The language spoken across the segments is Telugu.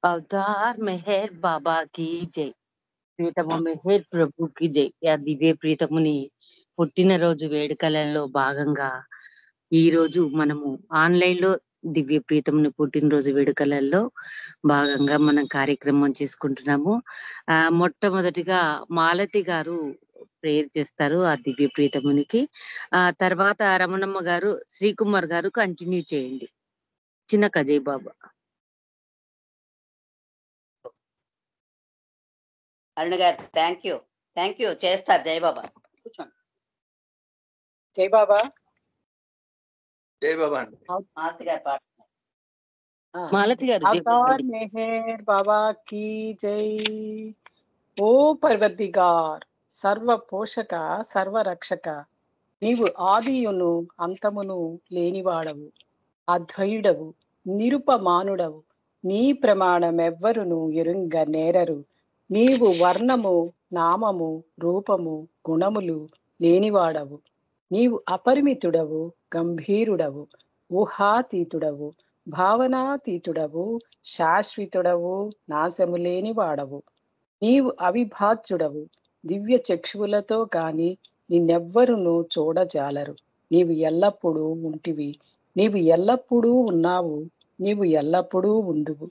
अवतार मेहर बाबा की జై. ప్రీతమ మెహర్ ప్రభుకి జై. ఆ దివ్య ప్రీతముని పుట్టినరోజు వేడుకలలో భాగంగా ఈ రోజు మనము ఆన్లైన్ లో దివ్య ప్రీతముని పుట్టినరోజు వేడుకలలో భాగంగా మనం కార్యక్రమం చేసుకుంటున్నాము. మొట్టమొదటిగా మాలతి గారు ప్రేయర్ చేస్తారు ఆ దివ్య ప్రీతమునికి. తర్వాత రమణమ్మ గారు, శ్రీకుమార్ గారు కంటిన్యూ చేయండి. చిన్న కజయ్ బాబా. అరుణ్ గారు థ్యాంక్ యూ చేస్తారు. జై బాబా కూర్చోండి. జై బాబా. జై బాబా. మాలతి గారు పాట. మాలతి గారు అవతార్ మెహర్ బాబా కీ జై. ఓ పర్వతిగార్, సర్వ పోషక సర్వరక్షక, నీవు ఆదియును అంతమును లేనివాడవు, అద్వయుడవు, నిరుపమానుడవు. నీ ప్రమాణమెవ్వరును ఎరుంగ నేరరు. నీవు వర్ణము, నామము, రూపము, గుణములు లేనివాడవు. నీవు అపరిమితుడవు, గంభీరుడవు, ఊహాతీతుడవు, భావనాతీతుడవు, శాశ్వతుడవు, నాశము లేనివాడవు. నీవు అవిభాజ్యుడవు, దివ్య చక్షువులతో కాని నిన్నెవ్వరును చూడజాలరు. నీవు ఎల్లప్పుడూ ఉంటివి, నీవు ఎల్లప్పుడూ ఉన్నావు, నీవు ఎల్లప్పుడూ ఉందువు.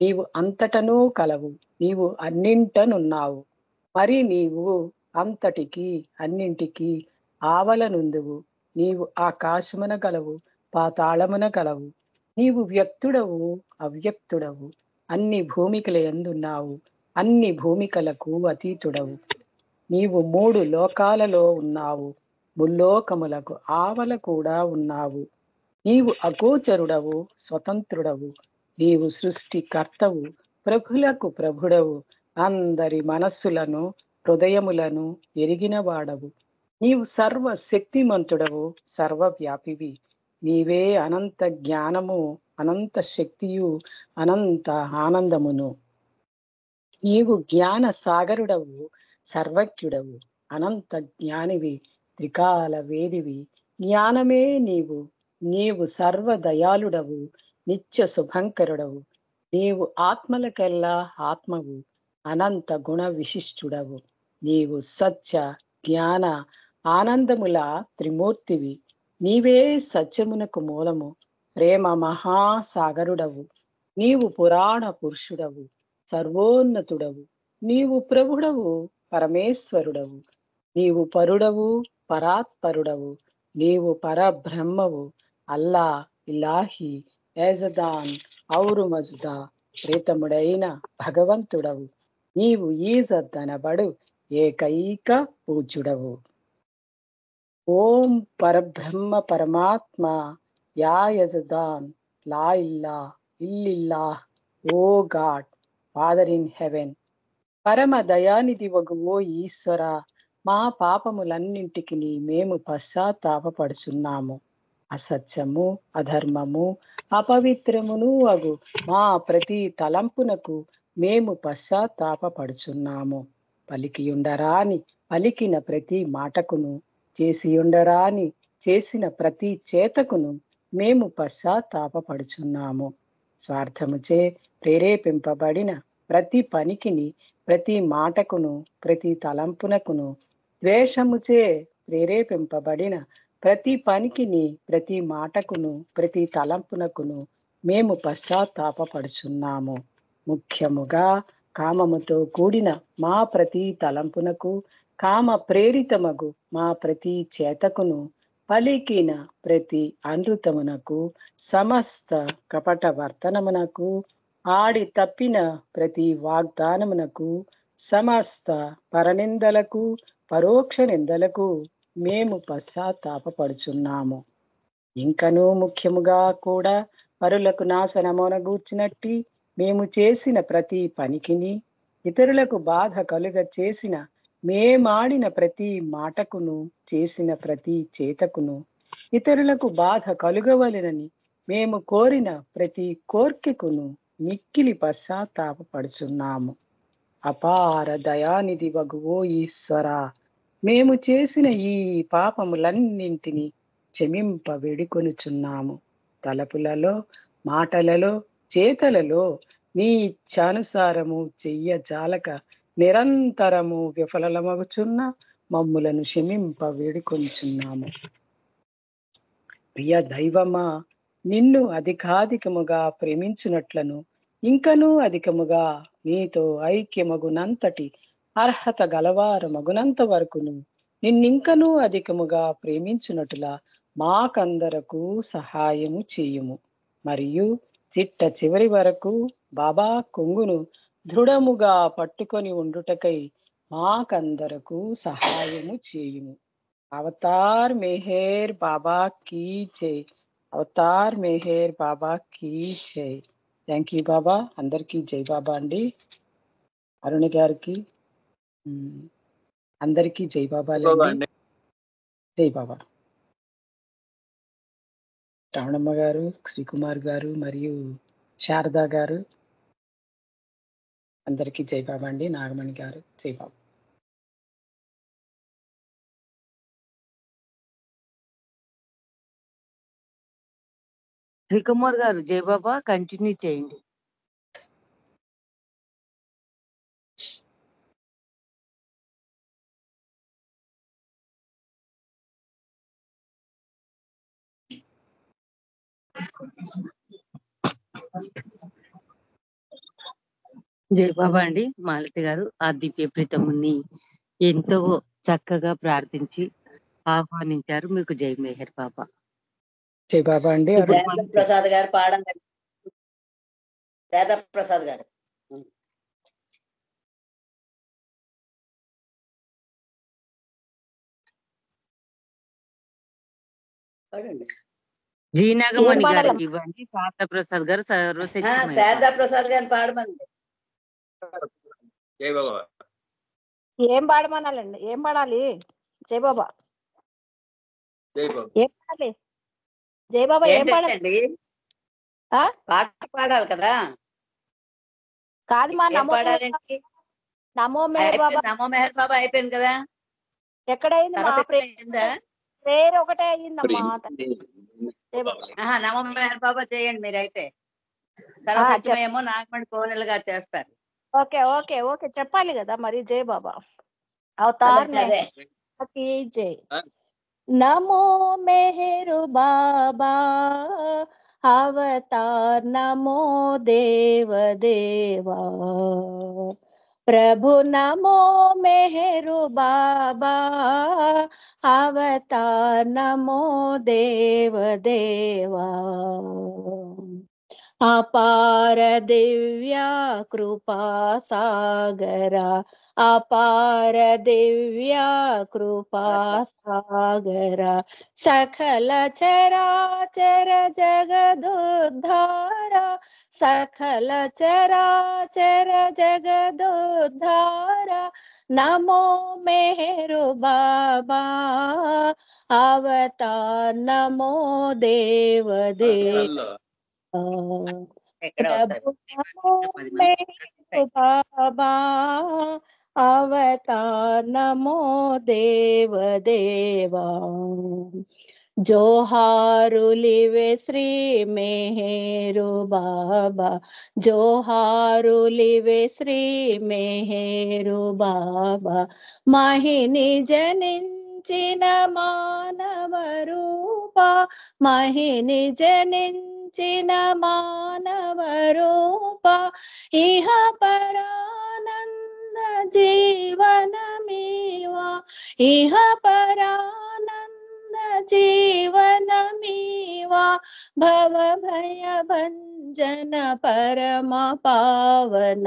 నీవు అంతటనూ కలవు, నీవు అన్నింటనున్నావు. మరి నీవు అంతటికి అన్నింటికి ఆవలనుందువు. నీవు ఆకాశమున కలవు, పాతాళమున కలవు. నీవు వ్యక్తుడవు, అవ్యక్తుడవు, అన్ని భూమికల యందున్నావు, అన్ని భూమికలకు అతీతుడవు. నీవు 3 లోకాలలో ఉన్నావు, ముల్లోకములకు ఆవల కూడా ఉన్నావు. నీవు అగోచరుడవు, స్వతంత్రుడవు. నీవు సృష్టికర్తవు, ప్రభులకు ప్రభుడవు, అందరి మనస్సులను హృదయములను ఎరిగినవాడవు. నీవు సర్వశక్తిమంతుడవు, సర్వవ్యాపివి. నీవే అనంత జ్ఞానము, అనంత శక్తియు, అనంత ఆనందమును. నీవు జ్ఞాన సాగరుడవు, సర్వజ్ఞుడవు, అనంత జ్ఞానివి, త్రికాల వేదివి. జ్ఞానమే నీవు. నీవు సర్వదయాళుడవు, నిత్య శుభంకరుడవు. నీవు ఆత్మలకెల్లా ఆత్మవు, అనంత గుణ విశిష్టుడవు. నీవు సత్య, జ్ఞాన, ఆనందముల త్రిమూర్తివి. నీవే సత్యమునకు మూలము, ప్రేమ మహాసాగరుడవు. నీవు పురాణ పురుషుడవు, సర్వోన్నతుడవు. నీవు ప్రభుడవు, పరమేశ్వరుడవు. నీవు పరుడవు, పరాత్పరుడవు. నీవు పరబ్రహ్మవు, అల్లా, ఇలాహి, ఏజదాన్, ఔరు మజ్దా, ప్రీతముడైన భగవంతుడవు. నీవు ఈజద్దనబడు ఏకైక పూజ్యుడవు. ఓం పరబ్రహ్మ పరమాత్మ యా యజదాన్ లా ఇల్లా ఇల్లిల్లాహ్, ఓ గాడ్ ఫాదర్ ఇన్ హెవెన్. పరమ దయానిధి వగు ఓ ఈశ్వర, మా పాపములన్నింటికి మేము పశ్చాత్తాపపడుచున్నాము. అసత్యము, అధర్మము, అపవిత్రమును అగు మా ప్రతి తలంపునకు మేము పశ్చాత్తాపపడుచున్నాము. పలికియుండరాని పలికిన ప్రతి మాటకును, చేసియుండరాని చేసిన ప్రతి చేతకును మేము పశ్చాత్తాపపడుచున్నాము. స్వార్థముచే ప్రేరేపింపబడిన ప్రతి పనికిని, ప్రతి మాటకును, ప్రతి తలంపునకును, ద్వేషముచే ప్రేరేపింపబడిన ప్రతి పనికిని, ప్రతి మాటకును, ప్రతి తలంపునకును మేము పశ్చాత్తాపపడుచున్నాము. ముఖ్యముగా కామముతో కూడిన మా ప్రతి తలంపునకు, కామ ప్రేరితమగు మా ప్రతి చేతకును, పలికిన ప్రతి అనృతమునకు, సమస్త కపట వర్తనమునకు, ఆడి తప్పిన ప్రతి వాగ్దానమునకు, సమస్త పరనిందలకు, పరోక్ష నిందలకు మేము పశ్చాత్తాపపడుచున్నాము. ఇంకనూ ముఖ్యముగా కూడా పరులకు నాశనమునగూర్చినట్టి మేము చేసిన ప్రతి పనికిని, ఇతరులకు బాధ కలుగ చేసిన మేమాడిన ప్రతి మాటకును, చేసిన ప్రతి చేతకును, ఇతరులకు బాధ కలుగవలెనని మేము కోరిన ప్రతి కోర్కెకును మిక్కిలి పశ్చాత్తాపపడుచున్నాము. అపార దయానిధి వగు ఓ ఈశ్వర, మేము చేసిన ఈ పాపములన్నింటినీ క్షమింప వేడుకొనుచున్నాము. తలపులలో, మాటలలో, చేతలలో నీ ఇచ్ఛానుసారము చెయ్య జాలక నిరంతరము విఫలమగుచున్న మమ్ములను క్షమింప వేడుకొంచున్నాము. ప్రియ దైవమా, నిన్ను అధికాధికముగా ప్రేమించునట్లను ఇంకనూ అధికముగా నీతో ఐక్యమగునంతటి అర్హత గలవారమగునంత వరకును నిన్నింకనూ అధికముగా ప్రేమించునట్లా మాకందరకు సహాయము చేయుము. మరియు చిట్ట చివరి వరకు బాబా కొంగును దృఢముగా పట్టుకొని ఉండుటకై మాకందరకు సహాయము చేయుము. అవతార్ మెహర్ బాబా కీ జై. అవతార్ మెహర్ బాబా కీ జై. థ్యాంక్ యూ బాబా. అందరికీ జై బాబా అండి. అరుణి గారికి అందరికీ జై బాబాలండి. జై బాబా. రమణమ్మ గారు, శ్రీకుమార్ గారు మరియు శారదా గారు అందరికీ జై బాబా అండి. నాగమణి గారు జై బాబా. శ్రీకుమార్ గారు జై బాబా కంటిన్యూ చేయండి. జై బాబా అండి. మాలతి గారు ఆ దివ్య ప్రీతముని ఎంతో చక్కగా ప్రార్థించి ఆహ్వానించారు. మీకు జై మెహర్ బాబా. జై బాబా అండి. ప్రసాద్ గారు పాడండి. ప్రసాద్ గారు పాడండి. జీనాగమణి గారికి ఇవ్వండి. శారదా ప్రసాద్ గారు శారదా ప్రసాద్ గారిని పాడమండి. జై బాబా. ఏం పాడమనాలండి? ఏం పాడాలి? జై బాబా. జై బాబా. ఏం పాడాలి? జై బాబా ఏం పాడాలి? పాట పాడాలి కదా. కాదు మా నమో పాడాలండి. నమో మెహర్ బాబా. నమో మెహర్ బాబా అయిపోయింది కదా. ఎక్కడైంది? వేరే ఒకటే అయ్యిందమ్మా. నమో మెహర్ బాబా చేయండి మీరైతే. సరస్వతమేమో నాగమణి కోనెల గారు చేస్తారు. ఓకే ఓకే ఓకే చెప్పాలి కదా మరి. జై బాబా. అవతార్ జై. నమో మెహరు బాబా అవతార్ నమో దేవ దేవా ప్రభు నమో మెహరు బాబా అవతార్ నమో దేవ దేవా అపార దివ్య కృపా సాగరా అపార దివ్య కృపా సాగరా సకల చరాచర జగదుద్ధార సకల చరాచర జగదుద్ధార నమో మెహరు బాబా అవతార్ నమో దేవ దేవ బాబా అవతార్ నమో దేవ దేవా జోహారులివే శ్రీ మెహరు బాబా జోహారులివే శ్రీ మెహరు బాబా మహిని జనించిన మానవ రూప మహిని జనించిన మానవ రూప ఇహ పరానంద జీవనమీవా ఇహ పరానంద జీవనమీవా భవ భయ భంజన పరమ పావన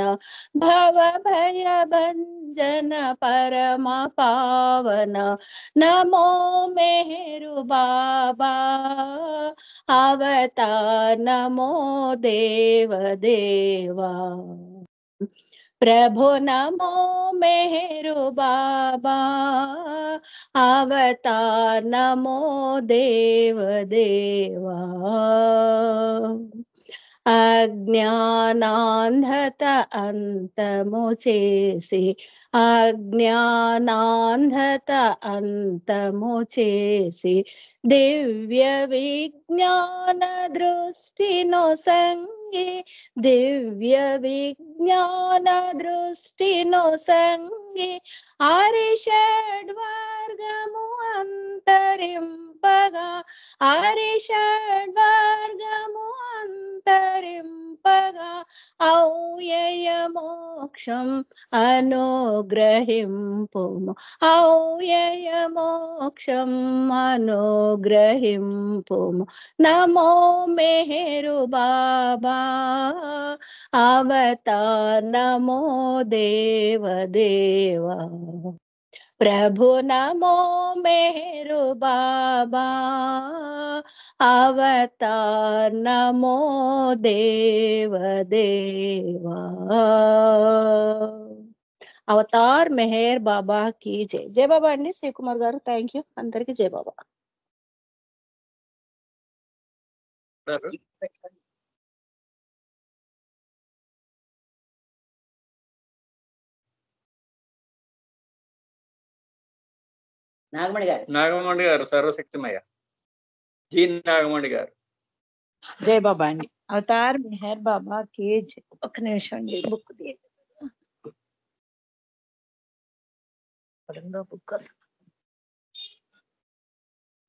భవ భయ భంజన పరమ పావన నమో మెహరు బాబా అవతార్ నమో దేవ దేవా ప్రభు నమో మెహరు బాబా అవతార్ నమో దేవ దేవా అజ్ఞానాంధత అంతము చేసి అజ్ఞానాంధత అంతము చేసి దివ్య విజ్ఞాన దృష్టిను సంగ సంగి దివ్య విజ్ఞాన దృష్టిను సంగి ఆరిషడ్వర్గము అంతరింపగా ఆరిషడ్వర్గము అంతరింపగా ఔయయ మోక్షం అనుగ్రహింపుము ఔయయ మోక్షం అనుగ్రహింపుము నమో మెహరు బాబా అవతార్ నమో దేవ దేవా ప్రభు నమో మెహరు బాబా అవతార్ నమో దేవ దేవా అవతార్ మెహర్ బాబా కి జై. జై బాబా అండి శ్రీకుమార్ గారు. థ్యాంక్ యూ అందరికి. జై బాబా. నాగమణి గారు. నాగమణి గారు సర్వశక్తిమయ్య. జీ నాగమణి గారు. జై బాబా అండి. అవతార్ మెహర్ బాబా కి జై. ఒక్క నిమిషం అండి, బుక్ బుక్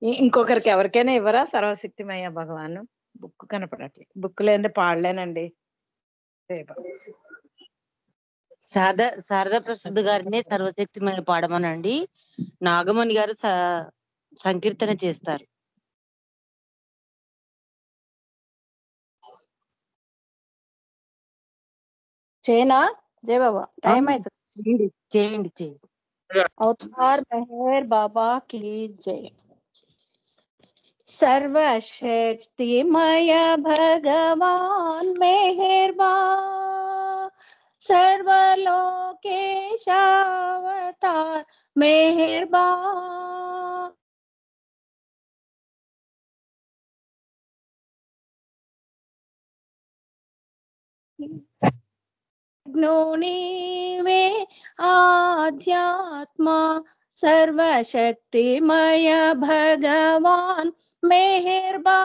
ఇంకొకరికి ఎవరికైనా ఇవ్వరా? సర్వశక్తిమయ్య భగవాన్ బుక్ కనపడట్లేదు. బుక్ లేదంటే పాడలేనండి. శారదా ప్రసాద్ గారినే సర్వశక్తిమయ పాడమనండి. నాగమణి గారు సంకీర్తన చేస్తారు. చేయనా? జై బాబా. టైం అవుతుంది. చేయండి చేయండి. అవతార్ మెహర్ బాబా కి జై. सर्वशक्तिमय भगवान मेहरबा सर्वलोकेश अवतार मेहरबा वे आध्यात्मा सर्वशक्तिमय भगवान मेहरबा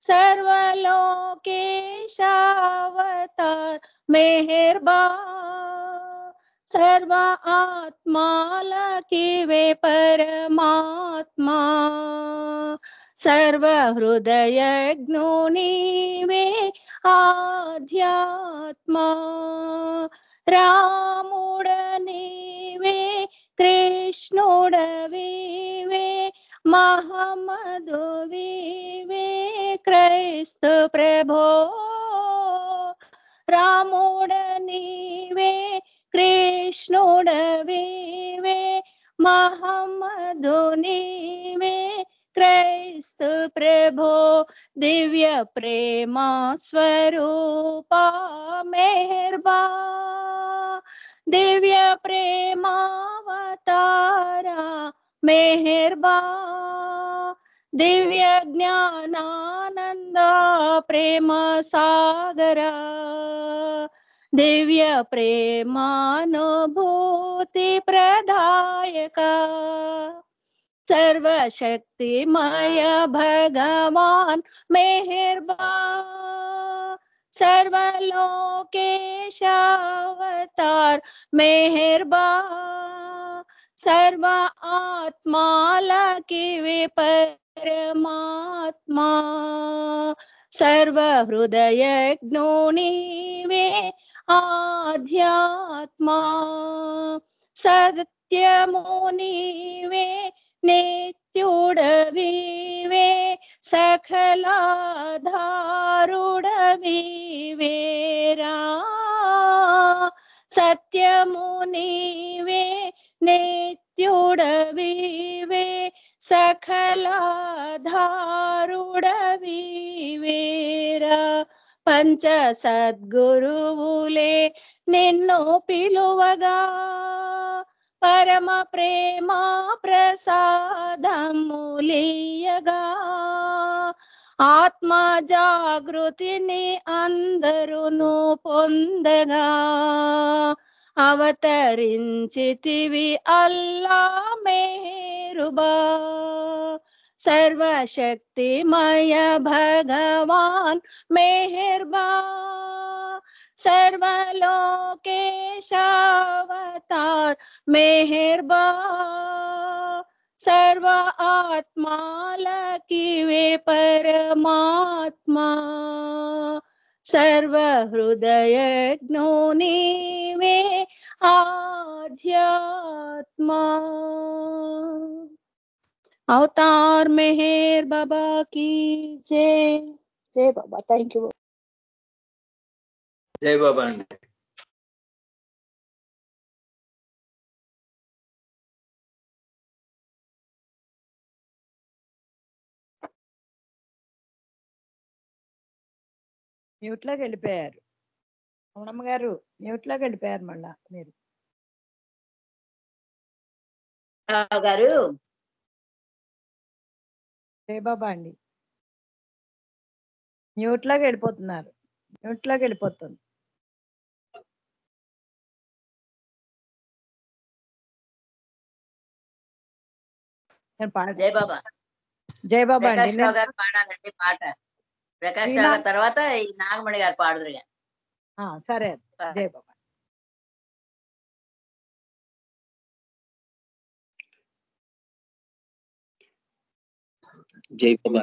सर्वलोकेश अवतार मेहरबा सर्व आत्माला की वे परमात्मा सर्व हृदय वे आध्यात्मा रामुडनीवे कृष्णुडवीवे महमदुवीवे क्रिस्तु प्रभो रामुडनीवे कृष्णुडवीवे महमदुनीवे क्रिस्तु प्रभो दिव्य प्रेमा स्वरूपा मेहरबा दिव्य प्रेमावतारा मेहरबा दिव्य ज्ञानानंदा प्रेम सागरा दिव्य प्रेमानुभूति प्रदायका सर्वशक्तिमय भगवान मेहरबा सर्वलोकेश अवतार मेहरबा सर्व आत्माला की वे परमात्मा सर्व हृदय वे आध्यात्मा सत्यमुनिवे नित्युडवीवे सकलाधारुडवीवेरा सत्यमुनिवे नित्युडवीवे सकलाधारुडवीवेरा पंच सद्गुरुవులే నిన్ను పిలువగా పరమ ప్రేమ ప్రసాదములియగా ఆత్మ జాగృతిని అందరును పొందగా అవతరించితివి అల్లా మేరుబా सर्वशक्तिमय भगवान मेहरबान, सर्वलोकेश अवतार मेहरबान, सर्व आत्मा लकीवे परमात्मा, सर्व हृदय ज्ञोनीवे आध्यात्मा। अवतार मेहर बाबा की जय। जय बाबा। Thank you. జై బాబా అండి. మ్యూట్ లోకి వెళ్ళిపోయారు రమణమ్మ గారు, మ్యూట్ లోకి వెళ్ళిపోయారు మళ్ళా మీరు. గారు జయబాబా అండి, మ్యూట్ లోకి వెళ్ళిపోతున్నారు, మ్యూట్ లోకి వెళ్ళిపోతుంది. జై బాబా. జయబాబా అండి. ప్రకాష్ రావు గారు పాడాలండి పాట. ప్రకాష్ రావు గారి తర్వాత ఈ నాగమణి గారు పాడుదురుగా. సరే జయబాబా. జై బాబా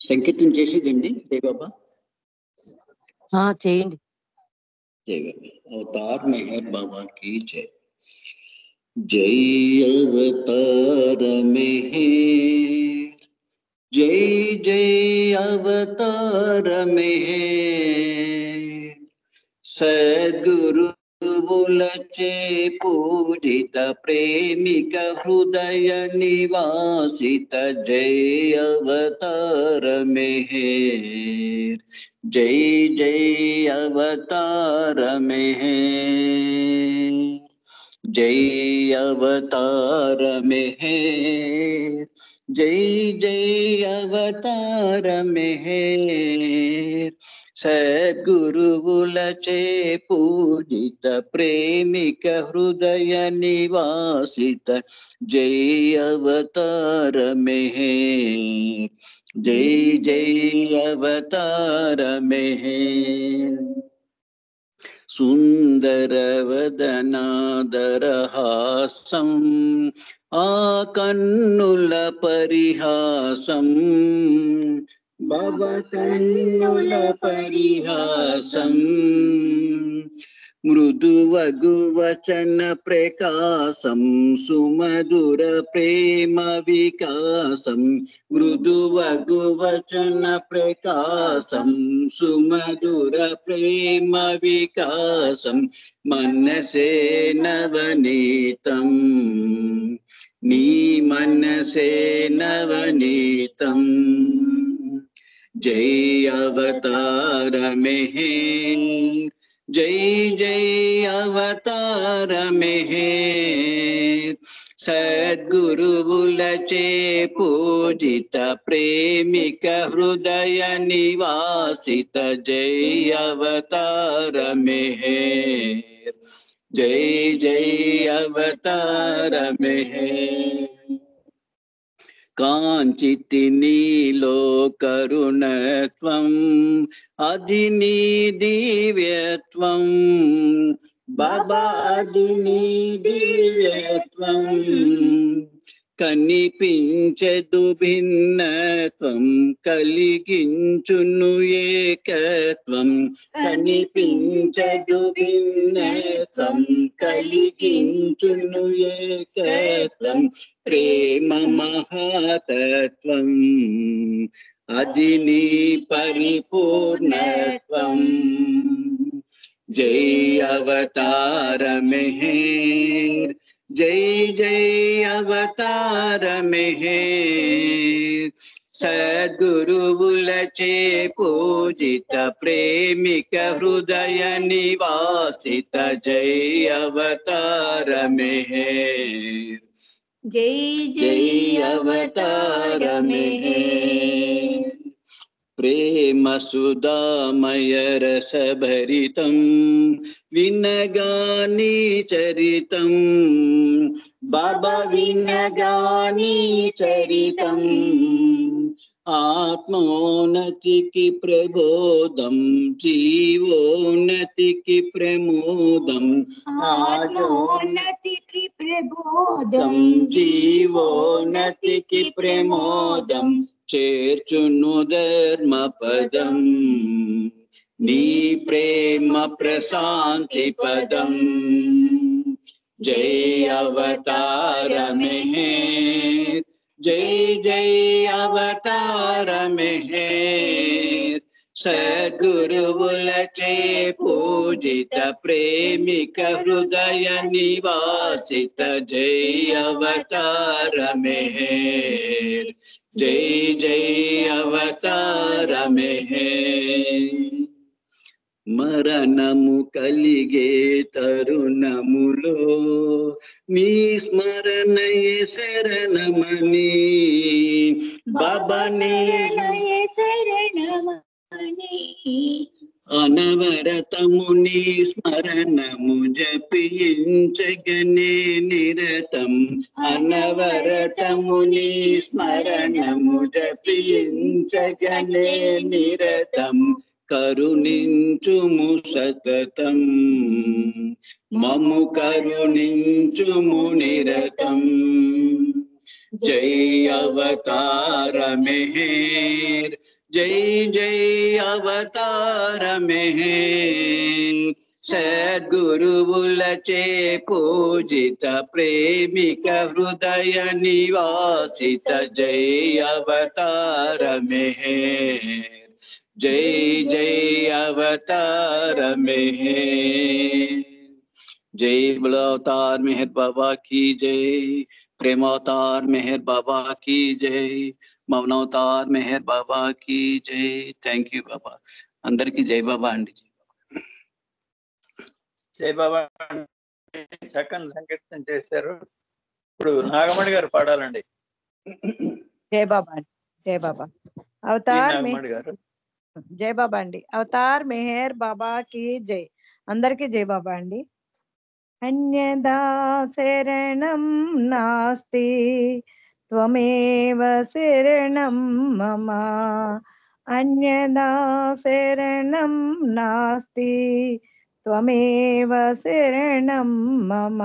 సంకీర్తన చేసేదండి. జై బాబా చేయండి. జై బాబా. అవతార్ మెహర్ బాబా की जय। जय अवतार मेहर, जय जय अवतार मेहर, सद्गुरु बुलचे पूजित प्रेमिक हृदय निवासित, जय अवतार मेहर, जय जय अवतार मेहर, जय अवतार मेहर, जय जय अवतार मेहर, सद्गुरुवुलचे पूजित प्रेमिक हृदय निवासित, जय अवतार मेहर, जय जय अवतार मेहर। सुंदर वदनादरहासं आ कन्नुल परिहासं, बाबा कन्नुल परिहासं, मृदु वगु वचन प्रकाशं, सुमधुर प्रेम विकासं, मृदु वगु वचन प्रकाशं, सुमधुर प्रेम विकासं, मनसे नवनीतं, नी मनसे नवनीतं, जय अवतार मेहर, जय जय अवतार मेहर, सद्गुरुवुलचे पूजित प्रेमिक हृदय निवासित, जय अवतार मेहर, जय जय अवतार मेहर। कांचिति नीलो करुणत्वं, अदिनी दिव्यत्वं, बाबा अदिनी दिव्यत्वं, कनिपिंचदु भिन्नत्वं, కలిగించును ఏకత్వం, కనిపించదు భిన్నత్వం, కలిగించును ఏకత్వం, ప్రేమ మహాతత్వం, అది నీ పరిపూర్ణత్వం, जय अवतार मेहर, जय जय अवतार मेहर, सद्गुरुवुलचे पूजित प्रेमिक हृदय निवासित, जय अवतार मेहर, जय जय अवतार मेहर। ప్రేమ సుధామయ రసభరితం వినగాని చరితం బాబా వినగాని చరితం ఆత్మోన్నతికి ప్రబోధం జీవోన్నతికి ప్రమోదం ఆత్మోన్నతికి ప్రబోధం జీవోన్నతికి ప్రమోదం చేర్చును ధర్మ పదం నీ ప్రేమ ప్రశాంతి పదం జై అవతార మెహర్ జై జై అవతార మెహర్ సద్గురువులచే పూజిత ప్రేమిక హృదయ నివాసిత జై అవతార మెహర్ జై జై అవతార మెహర్ మరణము కలిగే తరుణములో నీ స్మరణయే శరణమని బాబా శరణయే శరణమని అనవరతము నీ స్మరణము జపించగనే నిరతం అనవరతము నీ స్మరణము జపించగనే నిరతం కరుణించుము సతతం మము కరుణించుము నిరతం జై అవతార మెహర్ జై జై అవతార మెహర్ సద్గురువులచే పూజిత ప్రేమిక హృదయ నివాసిత జై అవతార మెహర్ జై జై అవతార మెహర్ జై బోలో అవతాर मेहर बाबा की जय प्रेम अवतार मेहर बाबा की जय మౌన అవతార్ మెహర్ బాబా की जय థ్యాంక్ యూ బాబా అందరికీ జై బాబా అండి జై బాబా చక్కని సంకీర్తన చేశారు. ఇప్పుడు నాగమణి గారు పాడాలండి. జై బాబా అండి. జై బాబా అవతార్ నాగమణి గారు. జై బాబా అండి. అవతార్ మెహర్ బాబా కి జై. అందరికీ జై బాబా అండి. అన్యదా శరణం నాస్తి త్వమేవ శరణం మమ అన్యదా శరణం నాస్తి త్వమేవ శరణం మమ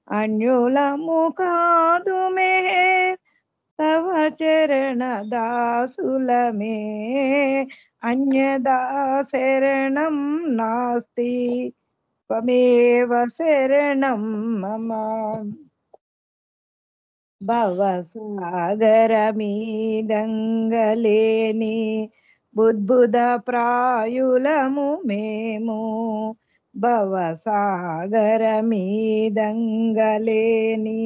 అన్యులము కాదు మెహర్ తవ చరణ దాసులమే అన్యదా శరణం నాస్తి త్వమేవ శరణం మమ భవసాగరమీదంగలేని బుద్బుద ప్రాయులము మేము భవసాగరమీదంగలేని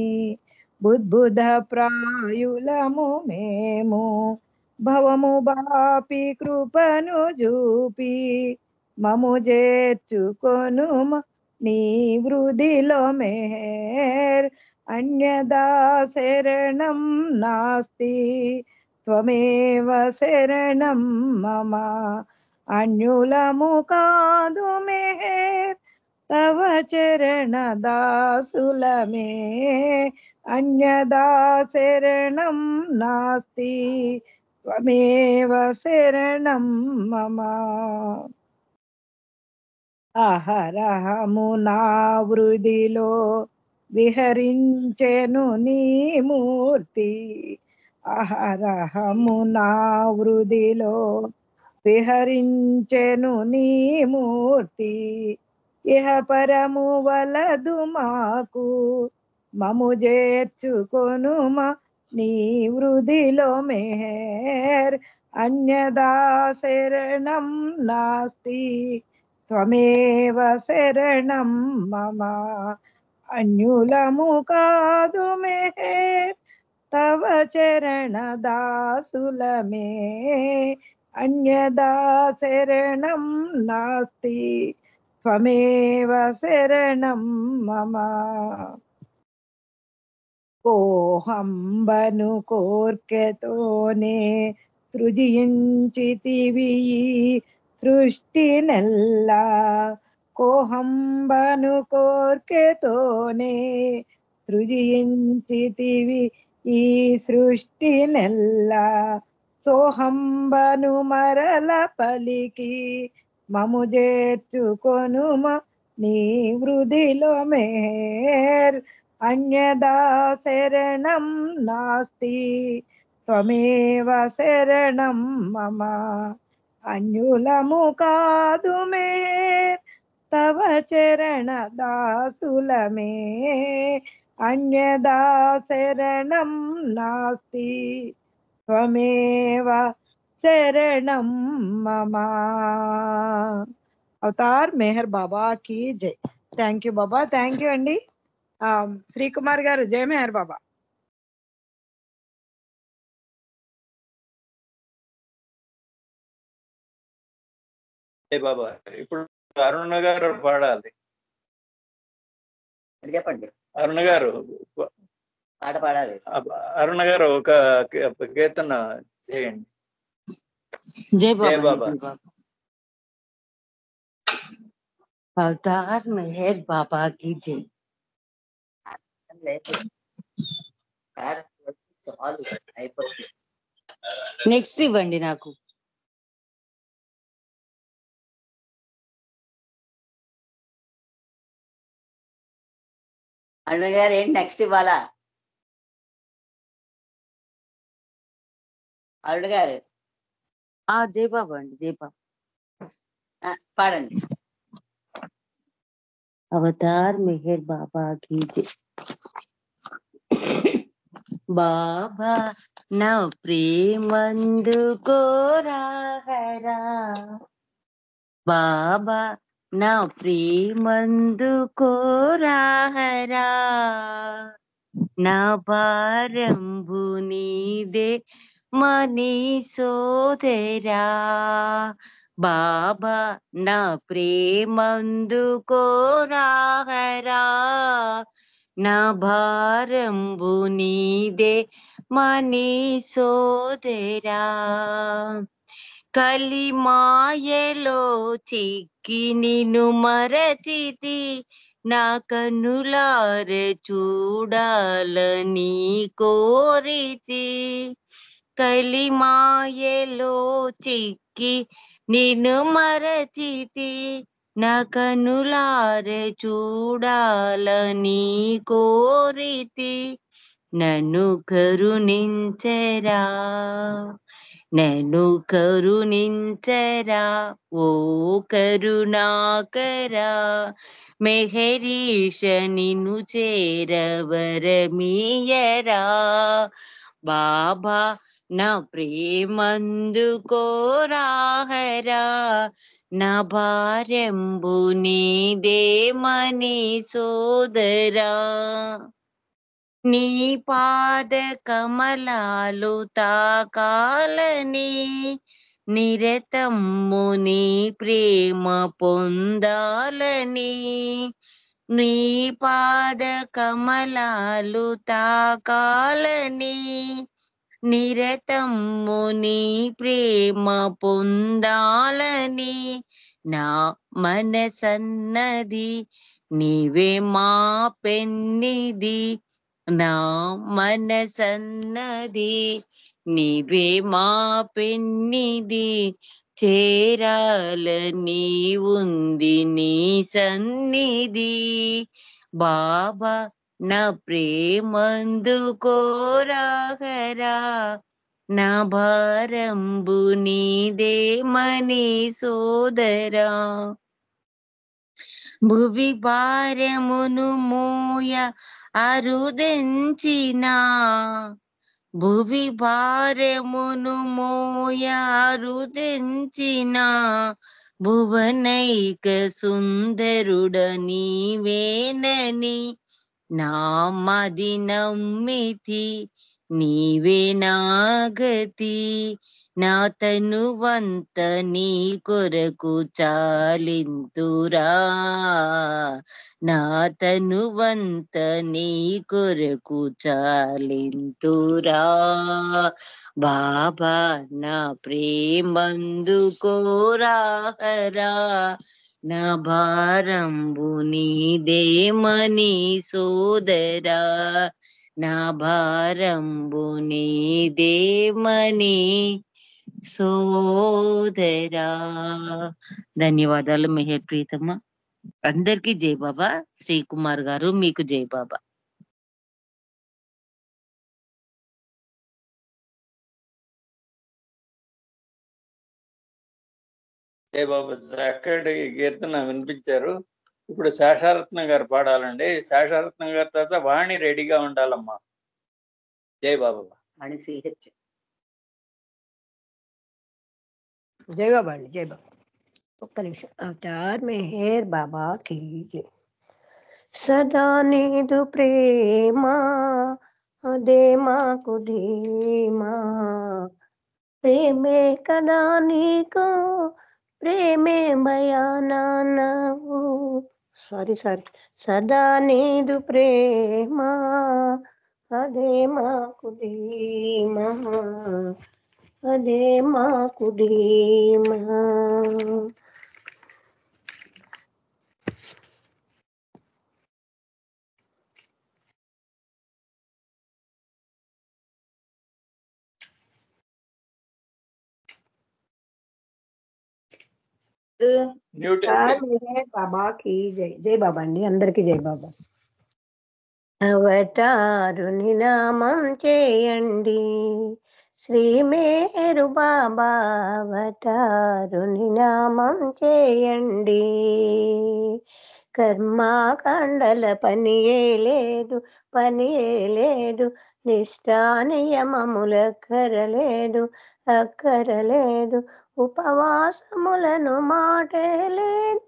బుద్బుద ప్రాయులము మేము భవము బాపి కృపను చూపి మము చేర్చుకొను నీ వృధిలో మెహర్ అన్యదా శరణం నాస్తి త్వమేవ శరణం మమ అన్యులము కాదు మెహర్ తవ చరణ దాసులమే అన్యదా శరణం నాస్తి త్వమేవ శరణం మమ అహరహము నా వృధిలో విహరించెను నీ మూర్తి అహరహము నా వృధిలో విహరించెను నీ మూర్తి ఇహ పరము వలదు మాకు మము చేర్చుకొను నీ వృధిలో మెహర్ అన్యదా శరణం నాస్తి త్వమేవ శరణం మమ అన్యులము కాదు మెహర్ తవ చరణ దాసులమే అన్యదా శరణం నాస్తి త్వమేవ శరణం మమ కోహంబను కోర్కెతోనే సృజించితివి ఈ సృష్టినెల్లా కోహంబను కోర్కెతోనే సృజించితివి ఈ సృష్టినెల్లా సోహంబను మరల పలికి మము చేర్చుకొనుమ నీ వృధిలో మేర్ అన్యదా శరణం నాస్తి త్వమేవ శరణం మమ అన్యులము కాదు మేర్ తవ చరణ దాసులమే అన్యదా శరణం నాస్తి త్వమేవ శరణం మమ. అవతార్ మెహర్ బాబా కి జై. Thank you Baba, thank you అండి. శ్రీకుమార్ గారు, జై మెహర్ బాబా. జై బాబా. ఇప్పుడు అరుణ గారు పాడాలి. చెప్పండి. అరుణ గారు పాట పాడాలి. అరుణ గారు ఒక కీర్తన చేయండి. జై జై బాబా బాబా. జై బాబా. అవతార్ మెహర్ బాబా की जय. చాలు అయిపోతుంది. నెక్స్ట్ ఇవ్వండి నాకు. అరుణ గారు ఏంటి నెక్స్ట్ ఇవ్వాలా? అరుణ గారు జై బాబా అండి, జై బాబా. పాడండి. అవతార్ మెహర్ బాబా की जय. బాబా నా ప్రేమందుకో రాహరా, బాబా నా ప్రేమందుకో రాహరా, నా భారంబు నీదే మనీ సోదరా, బాబా నా ప్రేమందుకో రాహరా, నా భారంబు నీదే మనీ సోదరా, కలిమాయలో చిక్కి నిన్ను మరచితి, నా కన్నులార చూడాలని కోరితి, కలిమాయలో చిక్కి నిన్ను మరచితి, నా కన్నులార చూడాలని కోరితి, నన్ను కరుణించరా, నన్ను కరుణించరా ఓ కరుణాకరా, మెహరీష నిన్ను చేరవరమీయరా, బాబా నా ప్రేమందుకో రాహరా, నా భారంబు నీదేమని సోదరా, నీ పాద కమలాలు తాకాలని, నిరతమ్ము నీ ప్రేమ పొందాలని, నీ పాద కమలాలు తాకాలని, నిరతమ్ము నీ ప్రేమ పొందాలని, నా మనసన్నది నీవే మా పెన్నిది, నా మనసన్నది నీవే మా పెన్నిది, చేరాలని ఉంది నీ సన్నిధి, బాబా నా ప్రేమందుకో రాహరా, నా భారంబు నీదేమని సోదరా, భువి భారమును మోయ అరుదెంచిన, భువి భారమును మోయ అరుదెంచిన, భువనైక సుందరుడ నీవేనని, నా మది నమ్మితి నీవే నా గతి, నా తనువంత నీ కొరకు చాలింతురా, నా తనువంత నీ కొరకు చాలింతురా. బాబా నా ప్రేమందుకోరాహరా, నా భారంబు నీదేమని సోదరా, నా భారంబు నీదేమని సోదరా. ధన్యవాదాలు మెహర్ ప్రీతమ్మ. అందరికీ జై బాబా. శ్రీకుమార్ గారు మీకు జై బాబా. జై బాబా. చక్కటి కీర్తన వినిపించారు. ఇప్పుడు శేషారత్న గారు పాడాలండి. శేషారత్న గారి తర్వాత వాణి రెడీగా ఉండాలమ్మా. జై బాబా. అని సిహెచ్. జై బాబా అండి, జై బాబా. ఒక్క నిమిషం. అవతార్ మెహర్ బాబా కీ జై. సదా నీదు ప్రేమ అదే మాకు ధీమా, ప్రేమే కదా నీకు ప్రేమే భయానావు. సారీ. సదా నీదు ప్రేమ అదే మాకు ధీమా, అదే మాకు ధీమా. మ్యూట్ బాబా కి జై. జై బాబా అండి, అందరికి జై బాబా. అవతారుని నామం చేయండి శ్రీ మేరు బాబా, అవతారుని నామం చేయండి. కర్మాకాండల పనియే లేదు, నిష్ఠా నియమములక్కరలేదు, ఉపవాసములను మాటే లేదు.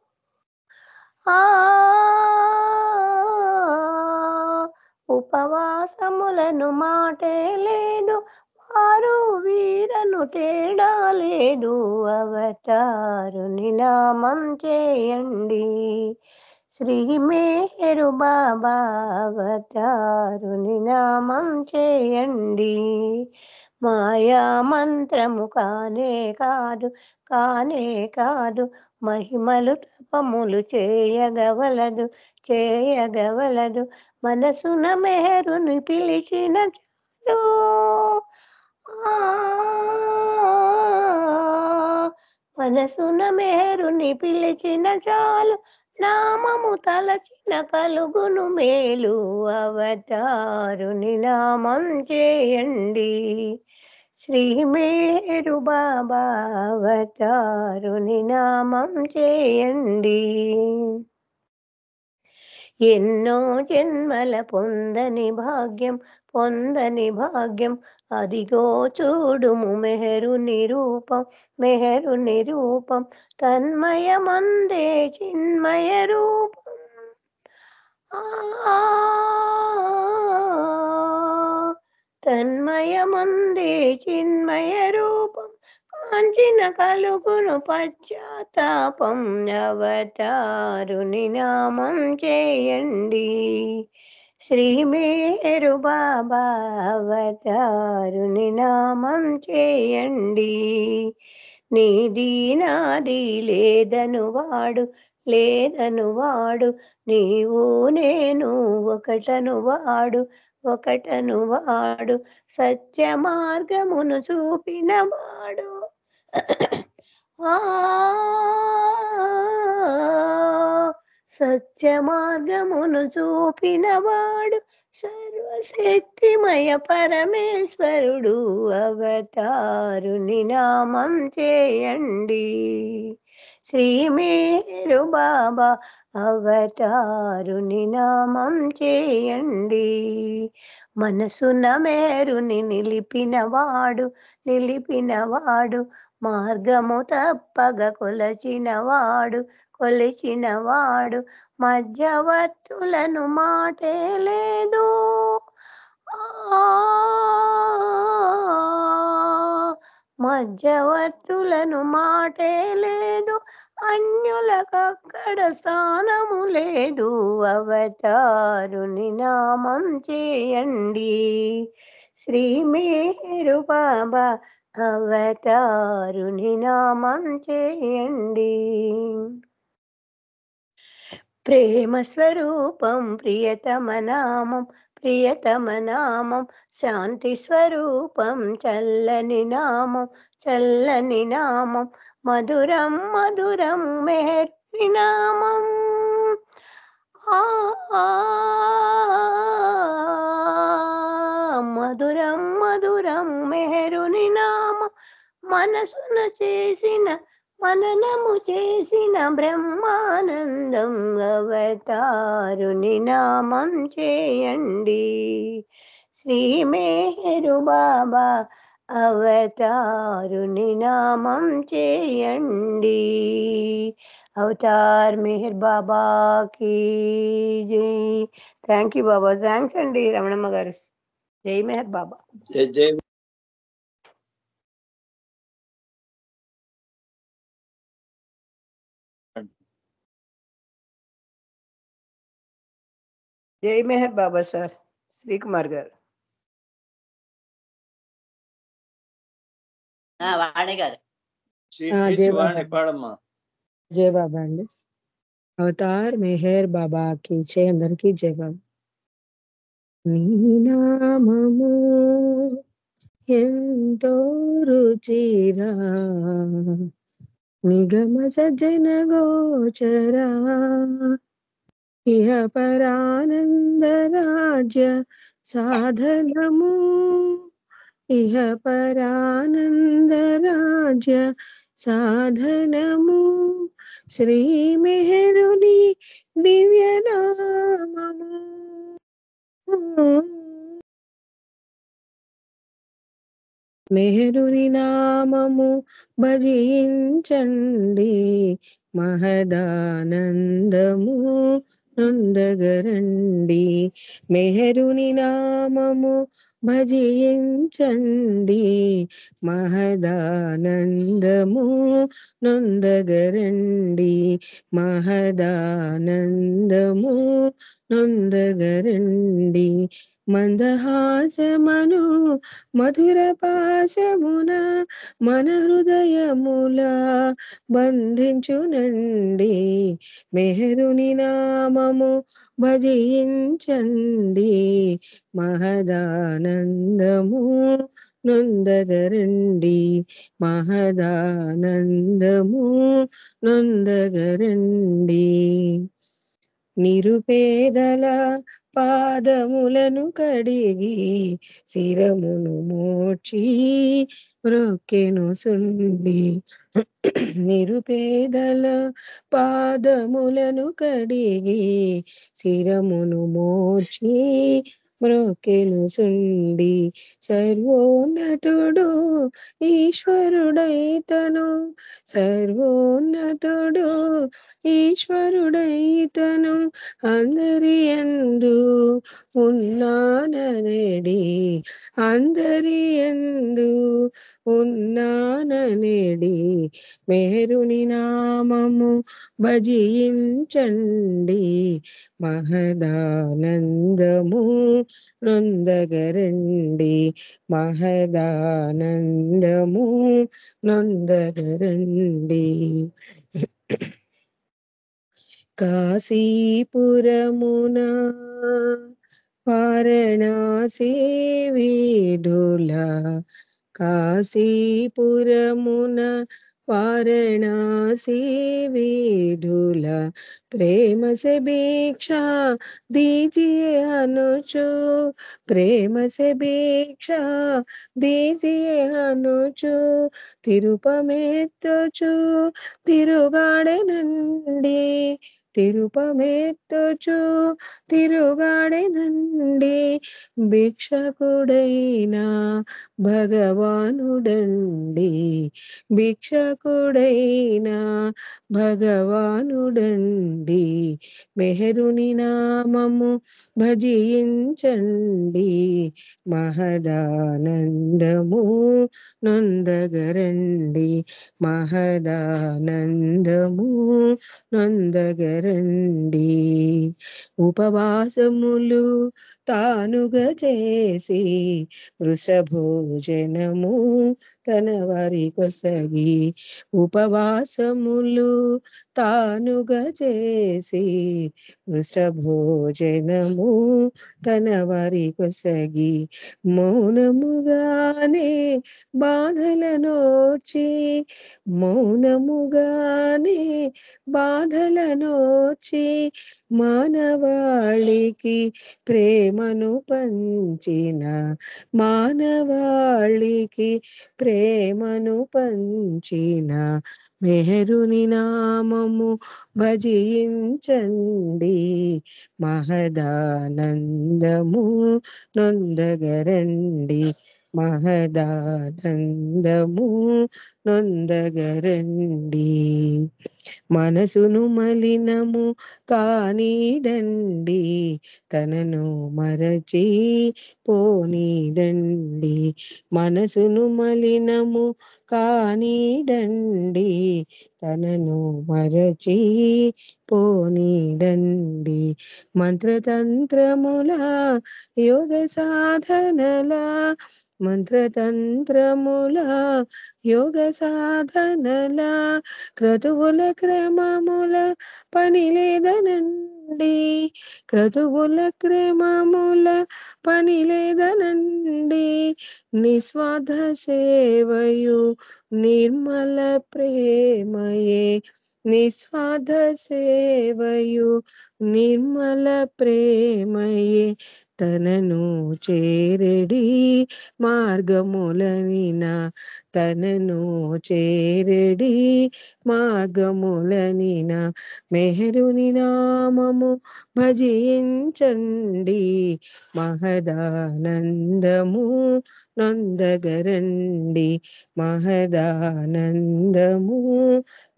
ఉపవాసములను మాటే లేదు, వారు వీరను తేడా లేదు. అవతారుని నామం చేయండి శ్రీ మేరు బాబా, అవతారుని నామం చేయండి. మాయా మంత్రము కానే కాదు, మహిమలు తపములు చేయగవలదు. మనసున మేరుని పిలిచిన చాలు, మనసున మేరుని పిలిచిన చాలు, నామము తలచిన కలుగును మేలు. అవతారుని నామం చేయండి శ్రీ మేరు బాబా, అవతారుని నామం చేయండి. ఎన్నో జన్మల పొందని భాగ్యం, అదిగో చూడుము మెహరుని రూపం, తన్మయమందే చిన్మయ రూపం. తన్మయమందే చిన్మయ రూపం, కాంచిన కలుగును పశ్చాత్తాపం. అవతారుని నామం చేయండి శ్రీ మేరు బాబా, అవతారుని నామం చేయండి. నీది నాది లేదను వాడు, నీవు నేను ఒకటను వాడు, సత్య మార్గమును చూపిన వాడు. సత్య మార్గమును చూపినవాడు, సర్వశక్తిమయ పరమేశ్వరుడు. అవతారుని నామం చేయండి శ్రీ మేరు బాబా, అవతారుని నామం చేయండి. మనసున మేరుని నిలిపినవాడు, మార్గము తప్పగ కొలిచినవాడు, మధ్యవర్తులను మాటే లేదు. మధ్యవర్తులను మాటే లేదు, అన్యులకక్కడ స్థానము లేదు. అవతారుని నామం చేయండి, శ్రీ మేరు బాబా అవతారుని నామం చేయండి. ప్రేమ స్వరూపం ప్రియతమ నామం, ప్రియతమ నామం శాంతి స్వరూపం చల్లని నామం, చల్లని నామం మధురం మధురం మెహర్వి నామం. మధురం మధురం మెహరుని నామం, మనసున చేసిన మననము చేసిన బ్రహ్మానందం. అవతారుని నామం చేయండి, శ్రీ మేరు బాబా అవతారుని నామం చేయండి. అవతార్ మెహర్ బాబా కీ జై. Thank you Baba. థ్యాంక్స్ అండి రమణమ్మ గారు. జై మెహర్ బాబా. జై జై జై మెహర్ బాబా సార్. శ్రీకుమార్ గారు. వాణి గారు. జై వాణి పాడమ్మా. జై బాబా అండి. అవతార్ మెహర్ బాబా కి జై. అందరికీ జై బాబా. నీ నామము ఎంతో రుచిరా, నిగమ సజ్జన గోచరా, ఇహ పరానంద రాజ్య సాధనము, ఇహ పరానంద రాజ్య సాధనము, శ్రీ మెహరుని దివ్య నామము. మెహరుని నామము భజించండి, మహదానందము నొందగరండి. మెహరుని నామము భజించండి, మహదానందము నొందగరండి, మహదానందము నొందగరండి. మందహాసమను మధుర పాసమున మన హృదయముల బంధించునండి, మెహరుని నామము భజించండి, మహదానందము నొందగరండి, మహదానందము నొందగరండి. నిరుపేదల పాదములను కడిగి శిరమును మోచి మ్రొక్కెను సుండి, నిరుపేదల పాదములను కడిగి శిరమును మోచి మ్రొక్కెను సుండి. సర్వోన్నతుడు ఈశ్వరుడైతను, సర్వోన్నతుడు ఈశ్వరుడైతను, అందరి యందు ఉన్నాననేడి, అందరి యందు ఉన్నాననేడి. మెహరుని నామము భజించండి, మహదానందము నొందగరండి, మహదానందము నొందగరండి. కాశీపురమున వారణాసి వీధుల, కాశీపురమున వారణాసి వీధుల, ప్రేమ సే భిక్షా దీజియే అనుచు, ప్రేమ సే భిక్షా దీజియే అనుచు, తిరుపమెత్తుచు తిరుగాడెనండి, తిరుపమెత్తుచు తిరుగాడెనండి భిక్షకుడైన భగవానుడండి భిక్షకుడైన భగవానుడండి మెహరుని నామము భజించండి మహదానందము నొందగరండి మహదానందము నొందగరండి ఉపవాసములు తానుగా చేసి వృషభోజనము తన వారి కొసగి ఉపవాసములు తానుగా చేసి వృషభోజనము తన వారి కొసగి మౌనముగానే బాధలనోర్చి మౌనముగానే బాధలనోర్చి మానవాళికి ప్రేమను పంచిన మానవాళికి ప్రేమను పంచిన మెహరుని నామము భజించండి మహదానందము నొందగరండి మహదానందము నొందగరండి మనసును మలినము కానీడండి తనను మరచి పోనీడండి మనసును మలినము కానీడండి తనను మరచి పోనీడండి మంత్రతంత్రముల యోగ సాధనల మంత్రతంత్రముల యోగ సాధనల క్రతువుల క్రమముల పని లేదనండి క్రతువుల క్రమముల పని లేదనండి నిస్వార్థ సేవయు నిర్మల ప్రేమయే నిస్వార్థ సేవయు నిర్మల ప్రేమయే తనను చేరడి మార్గములనిన తనను చేరడి మార్గములనిన మెహరుని నామము భజించండి మహదానందము నొందగరండి మహదానందము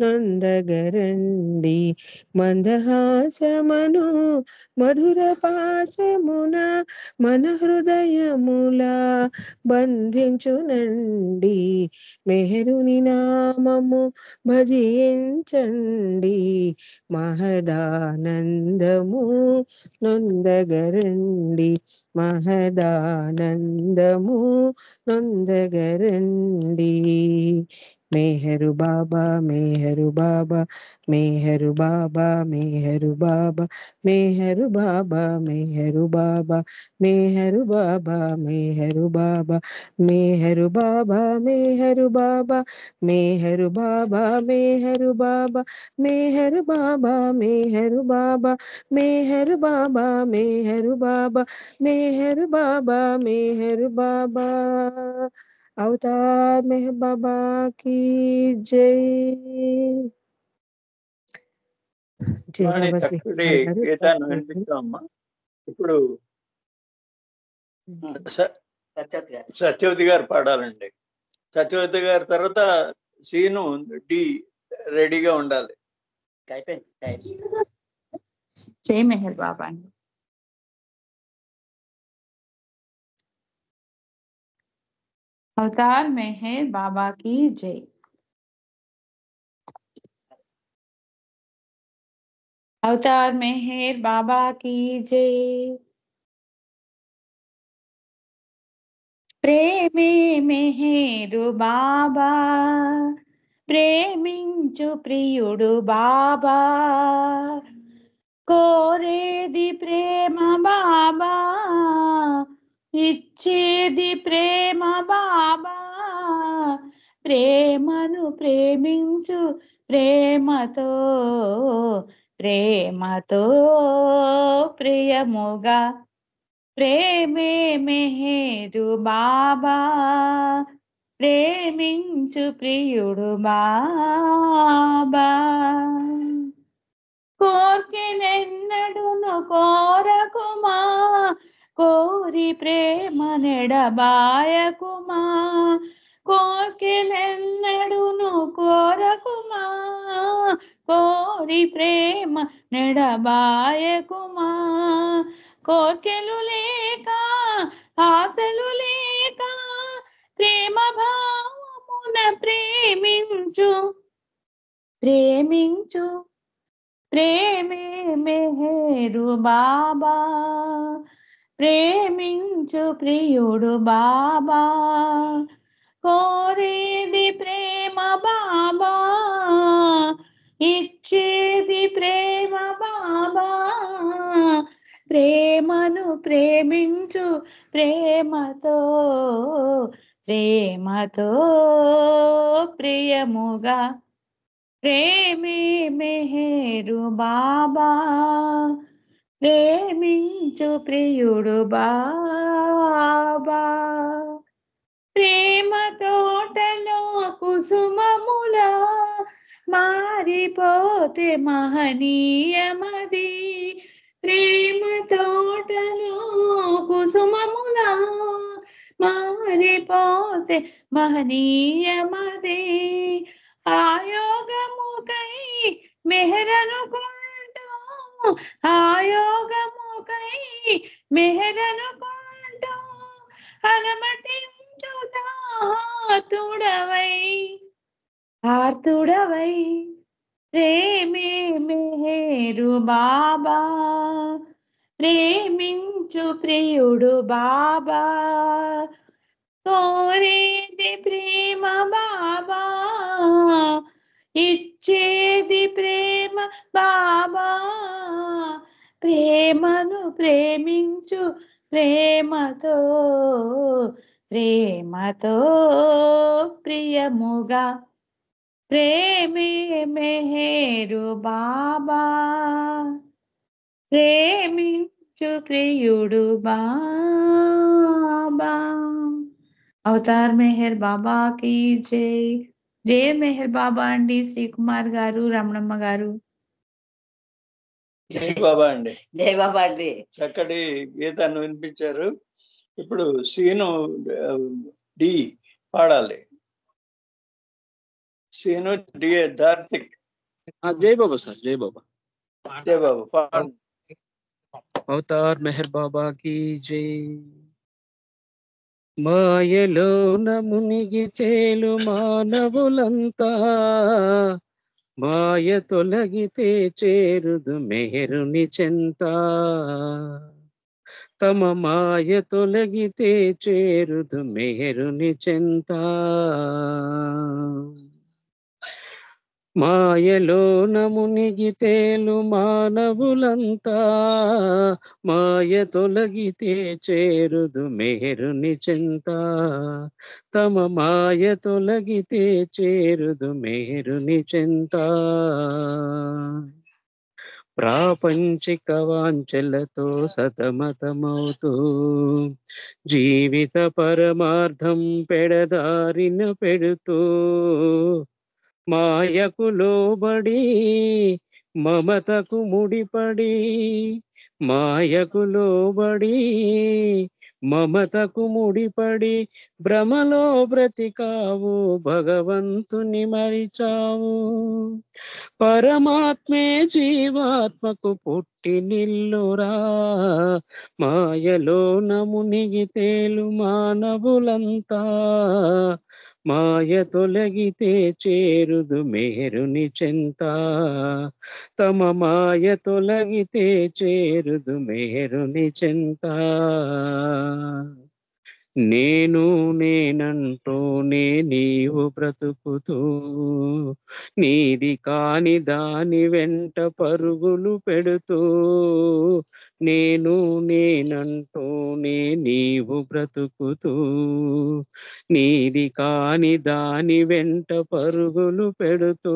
నొందగరండి మందహాసమను మధుర పాసమున మన హృదయముల బంధించునండి మెహరుని నామము భజించండి మహదానందము నొందగరండి మహదానందము నొందగరండి मेहरु बाबा मेहरु बाबा मेहरु बाबा मेहरु बाबा मेहरु बाबा मेहरु बाबा मेहरु बाबा मेहरु बाबा मेहरु बाबा मेहरु बाबा मेहरु बाबा मेहरु बाबा मेहरु बाबा मेहरु बाबा मेहरु बाबा मेहरु बाबा मेहरु बाबा मेहरु बाबा अवतार मेहर बाबा की जय जय వాణి बाबा श्री చక్కటి गाరు గీతాన్ని వినిపించామమ్మా. ఇప్పుడు స- సత్యవతి గారు సత్యవతి గారు పాడాలండి. సత్యవతి గారి తర్వాత సీను డి రెడీగా ఉండాలి. అయిపోయింది టైం. జై మెహర్ బాబా అండి. अवतार मेहर बाबा की जय। अवतार मेहर बाबा की जय। प्रेमे मेहरु बाबा प्रेमिंचु प्रियुडु बाबा కోరేది ప్రేమ బాబా ఇచ్చేది ప్రేమ బాబా ప్రేమను ప్రేమించు ప్రేమతో ప్రేమతో ప్రియముగా ప్రేమే మెహరు బాబా ప్రేమించు ప్రియుడు బాబా కోర్కు ప్రేమ నెడబాయకుమా కోర్కెలెన్నడును కోరకుమా కోరి ప్రేమ నెడబాయకుమా కోర్కెలు లేక ఆశలు లేక ప్రేమ భావమున ప్రేమించు ప్రేమించు ప్రేమే మెహరు బాబా ప్రేమించు ప్రియుడు బాబా కోరేది ప్రేమ బాబా ఇచ్చేది ప్రేమ బాబా ప్రేమను ప్రేమించు ప్రేమతో ప్రేమతో ప్రియముగా ప్రేమే మెహరు బాబా ప్రేమించు ప్రియుడు బాబా ప్రేమ తోటలో కుసుమముల మారిపోతే మహనీయమది ప్రేమ తోటలో కుసుమముల మారిపోతే మహనీయమది ఆయోగముకై మెహరనుకుంటూ ఆయోగముకై మెహరనుకుంటూ అలమటించుతా ఆర్తుడవై ప్రేమే మెహరు బాబా ప్రేమించు ప్రియుడు బాబా కోరేది ప్రేమ బాబా ఇచ్చేది ప్రేమ బాబా ప్రేమను ప్రేమించు ప్రేమతో ప్రేమతో ప్రియముగా ప్రేమే మెహరు బాబా ప్రేమించు ప్రియుడు బాబా అవతార్ మెహర్ బాబా కి జై జై మెహర్ బాబా అండి శ్రీకుమార్ గారు రమణమ్మ గారు జై బాబా అండి జై బాబా అండి చక్కటి గీతాన్ని వినిపించారు. ఇప్పుడు సీను డి పాడాలి. సీను డి కార్తిక్. జై బాబా సార్, జై బాబా. జై బాబా పాడండి. అవతార్ మెహర్ బాబా కి జై. మాయలోన మునిగి తేలు మానవులంతా మాయ తొలగితే చేరుదు మెహరుని చెంత. తమ మాయ తొలగితే చేరుదు మెహరుని చెంత. మాయలోన మునిగి తేలు మానవులంతా మాయ తొలగితే చేరుదు మెహరుని చెంత. తమ మాయ తొలగితే చేరుదు మెహరుని చెంత. ప్రాపంచిక వాంఛలతో సతమతమవుతూ జీవిత పరమార్థం పెడదారిన పెడుతూ మాయకు లోబడి మమతకు ముడిపడి మాయకు లోబడి మమతకు ముడిపడి భ్రమలో బ్రతికావు భగవంతుని మరిచావు. పరమాత్మే జీవాత్మకు పుట్టి నిల్లురా మాయలోన మునిగి తేలు మానవులంతా మాయ తొలగితే చేరుదు మెహరుని చెంత. తమ మాయ తొలగితే చేరుదు మెహరుని చెంత. నేను నేనంటూనే నీవు బ్రతుకుతూ నీది కాని దాని వెంట పరుగులు పెడుతూ నేను నేనంటూనే నీవు బ్రతుకుతూ నీది కాని దాని వెంట పరుగులు పెడుతూ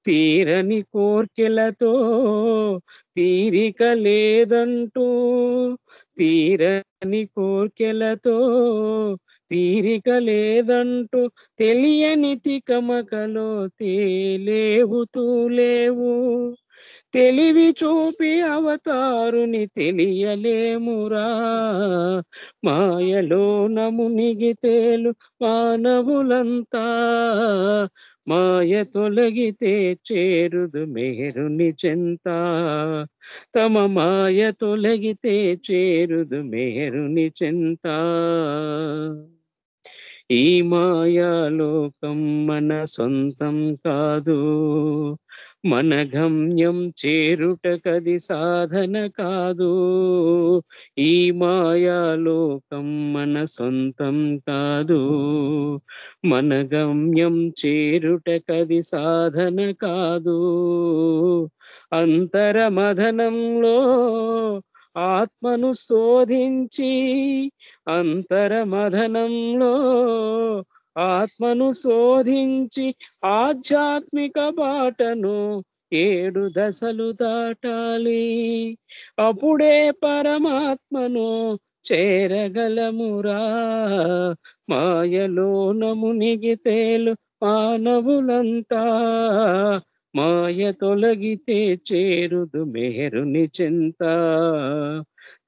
తీరని కోర్కెలతో తీరిక లేదంటూ తీరని కోర్కెలతో తీరిక లేదంటూ తెలియని తికమకలో తేలేవు తూలేవు తెలివి చూపి అవతారుని తెలియలేమురా. మాయలోన మునిగి తేలు మానవులంతా, మాయ తొలగితే చేరుదు మేరుని చెంత. తమ మాయ తొలగితే చేరుదు మేరుని చెంత. ఈ మాయాలోకం మన సొంతం కాదు, మన గమ్యం చేరుటకది సాధన కాదు. ఈ మాయాలోకం మన సొంతం కాదు, మన గమ్యం చేరుటకది సాధన కాదు. అంతరమథనంలో ఆత్మను శోధించి, అంతరమథనంలో ఆత్మను శోధించి ఆధ్యాత్మిక బాటను 7 దశలు దాటాలి. అప్పుడే పరమాత్మను చేరగలమురా. మాయలోన మునిగి తేలు మానవులంతా, మాయ తొలగితే చేరుదు మేరుని చెంత.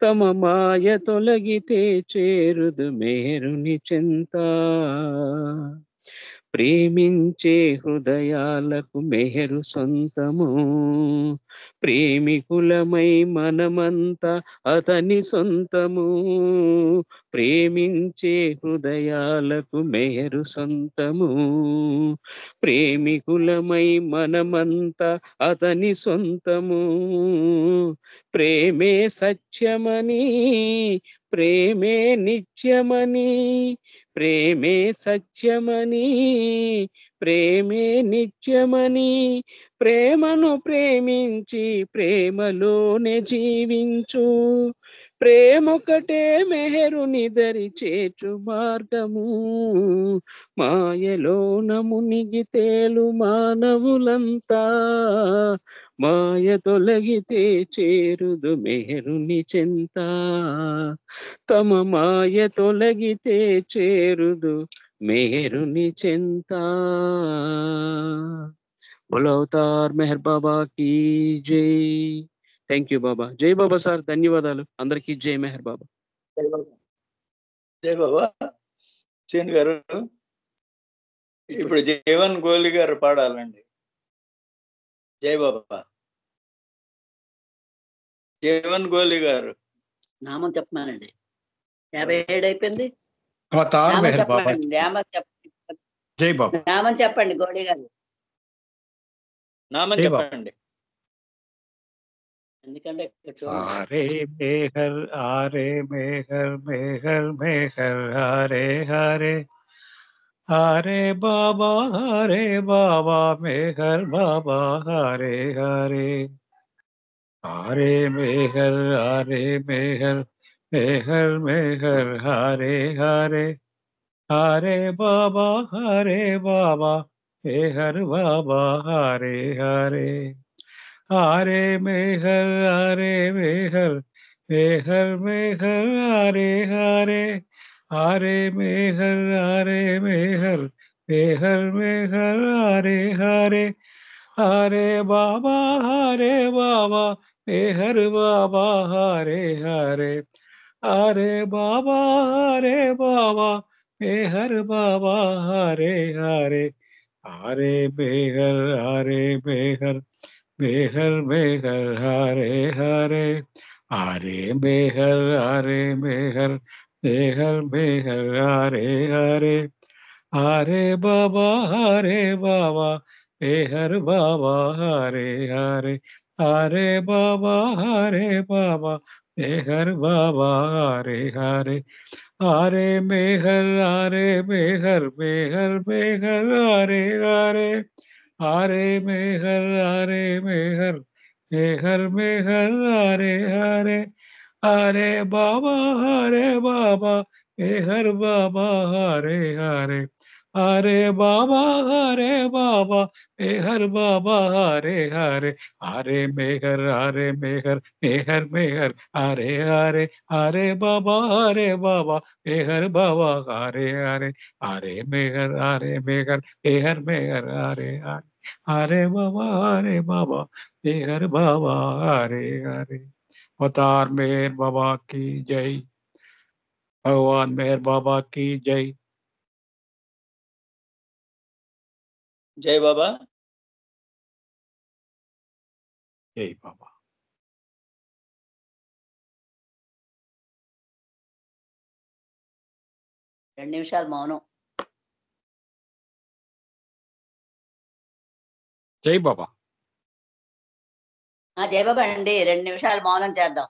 తమ మాయ తొలగితే చేరుదు మేరుని చెంత. ప్రేమించే హృదయాలకు మెహరు సొంతము, ప్రేమికులమై మనమంతా అతని సొంతము. ప్రేమించే హృదయాలకు మెహరు సొంతము, ప్రేమికులమై మనమంతా అతని సొంతము. ప్రేమే సత్యమని, ప్రేమే నిత్యమని, ప్రేమే సత్యమని, ప్రేమే నిత్యమని, ప్రేమను ప్రేమించి ప్రేమలోనే జీవించు. ప్రేమొకటే మెహరుని దరి చేర్చు మార్గము. మాయలోన మునిగి తేలు మానవులంతా, మాయ తొలగితే చేరుదు మెహరుని చెంత. తమ మాయ తొలగితే చేరుదు మెహరుని చెంత. బోలో అవతార్ మెహర్ బాబా की జై. థ్యాంక్ యూ బాబా. జై బాబా సార్, ధన్యవాదాలు. అందరికీ జై మెహర్ బాబా. జై బాబా. సేన్ గారు ఇప్పుడు జీవన్ గోలి గారు పాడాలండి. జై బాబా. జీవన్ గోలి గారు నామం చెప్పమానండి. 57 అయిపోయింది. అవతార్ నామం మెహర్ బాబా. చెప్పండి. నామం చెప్పండి. జై బాబా. నామం చెప్పండి గోడి గారు. నామం జై బాబా. చెప్పండి. ఎందుకంటే ఆరే మేహర్, ఆరే మేహర్, మేహర్ మేహర్, హరే హరే. హరే బాబా, హరే బాబా, మేహర్ బాబా, హరే హరే. హరే మేహర్, హరే మేహర్, మేహర్ మేహర్, హరే హరే. హరే బాబా, హరే బాబా, మేహర్ బాబా, హరే హరే. హరే మేహర్, హరే మేహర్, మేహర్ మేహర్, హరే హరే. హరే మేహర్, హరే మేహర్, మేహర్ మేహర్, హరే హరే. హరే బాబా, హరే బాబా, మేహర్ బాబా, హరే హరే. హరే బాబా, హరే బాబా, మేహర్ బాబా, హరే హరే. హరే మేహర్, హరే మేహర్, మేహర్ మేహర్, హరే హరే. హరే మేహర్, హరే మేహర్, మేహర్ మేహర్, హరే హరే. హరే బాబా, హరే బాబా, మేహర్ బాబా, హరే హరే. హరే బాబా, హరే బాబా, మేహర్ బాబా, హరే హరే. హరే మేహర్, హరే మేహర్, మేహర్ మేహర్, హరే హరే. హరే మేహర్, హరే మేహర్, మేహర్ మేహర్, హరే హరే. హరే బాబా, హరే బాబా, మేహర్ బాబా, హరే హరే. హరే బాబా, హరే బాబా, మేహర్ బాబా, హరే హరే. హరే మేహర్, హరే మేహర్, మేహర్ మేహర్, హరే హరే. హరే బాబా, హరే బాబా, మేహర్ బాబా, హరే హరే. హరే మేహర్, హరే మేహర్, మేహర్ మేహర్, హరే హరే. हरे बाबा मेहर बाबा हरे हरे। अवतार मेहर बाबा की जय। भगवान मेहर बाबा की जय। जय बाबा। जय बाबा। 2 నిమిషాలు మౌనం. జై బాబా. జై బాబా అండి, 2 నిమిషాలు మౌనం చేద్దాం.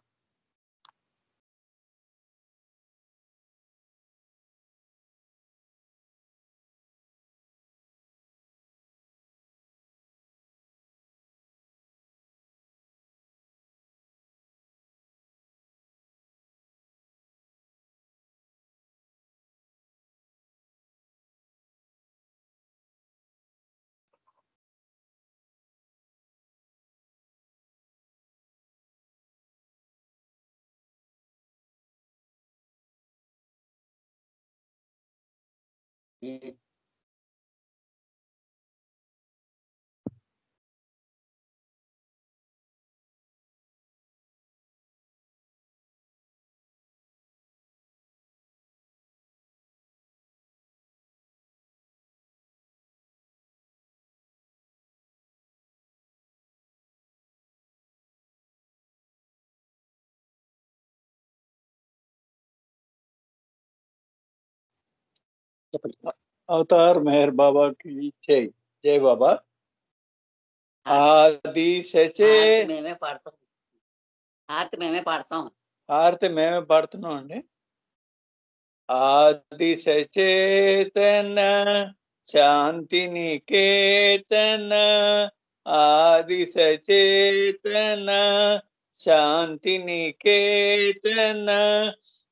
अवतार मेहर बाबा की जय। जय बाबा। आदि सचे మేమే పాడతాం. హారతి మేమే పాడతాం. హారతి మేమే పాడుతున్నాం అండి. ఆది సచేతన శాంతి నికేతన, ఆది సచేతన శాంతి నికేతన,